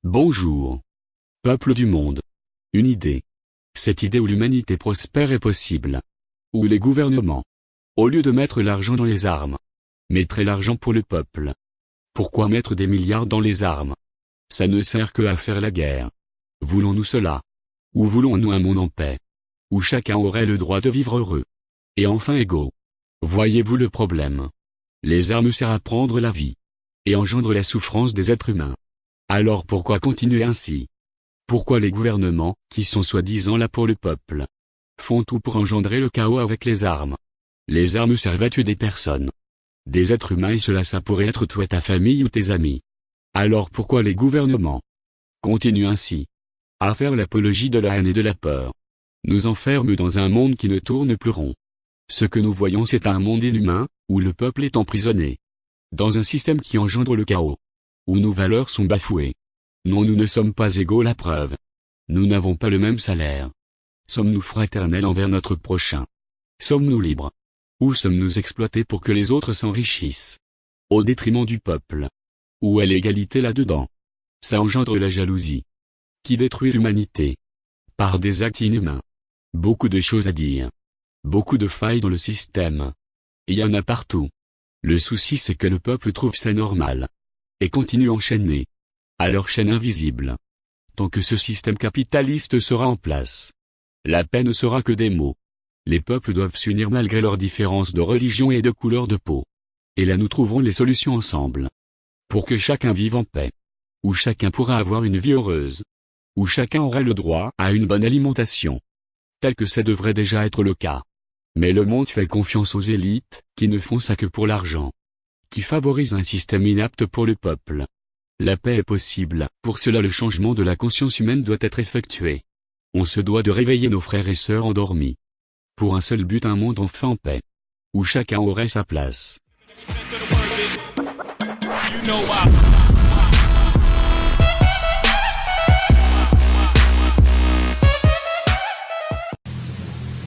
Bonjour. Peuple du monde. Une idée. Cette idée où l'humanité prospère est possible. Où les gouvernements, au lieu de mettre l'argent dans les armes, mettraient l'argent pour le peuple. Pourquoi mettre des milliards dans les armes? Ça ne sert que à faire la guerre. Voulons-nous cela? Ou voulons-nous un monde en paix? Où chacun aurait le droit de vivre heureux? Et enfin égaux. Voyez-vous le problème? Les armes servent à prendre la vie. Et engendrent la souffrance des êtres humains. Alors pourquoi continuer ainsi? Pourquoi les gouvernements, qui sont soi-disant là pour le peuple, font tout pour engendrer le chaos avec les armes? Les armes servent à tuer des personnes, des êtres humains, et cela ça pourrait être toi, ta famille ou tes amis. Alors pourquoi les gouvernements continuent ainsi à faire l'apologie de la haine et de la peur, nous enferment dans un monde qui ne tourne plus rond? Ce que nous voyons, c'est un monde inhumain, où le peuple est emprisonné dans un système qui engendre le chaos, où nos valeurs sont bafouées. Non, nous ne sommes pas égaux, la preuve. Nous n'avons pas le même salaire. Sommes-nous fraternels envers notre prochain? Sommes-nous libres? Ou sommes-nous exploités pour que les autres s'enrichissent au détriment du peuple? Où est l'égalité là-dedans? Ça engendre la jalousie, qui détruit l'humanité par des actes inhumains. Beaucoup de choses à dire. Beaucoup de failles dans le système. Il y en a partout. Le souci, c'est que le peuple trouve ça normal et continue enchaîné à leur chaîne invisible. Tant que ce système capitaliste sera en place, la paix ne sera que des mots. Les peuples doivent s'unir malgré leurs différences de religion et de couleur de peau. Et là nous trouverons les solutions ensemble. Pour que chacun vive en paix. Où chacun pourra avoir une vie heureuse. Où chacun aura le droit à une bonne alimentation. Tel que ça devrait déjà être le cas. Mais le monde fait confiance aux élites, qui ne font ça que pour l'argent. Qui favorisent un système inapte pour le peuple. La paix est possible, pour cela le changement de la conscience humaine doit être effectué. On se doit de réveiller nos frères et sœurs endormis. Pour un seul but, un monde enfin en paix. Où chacun aurait sa place.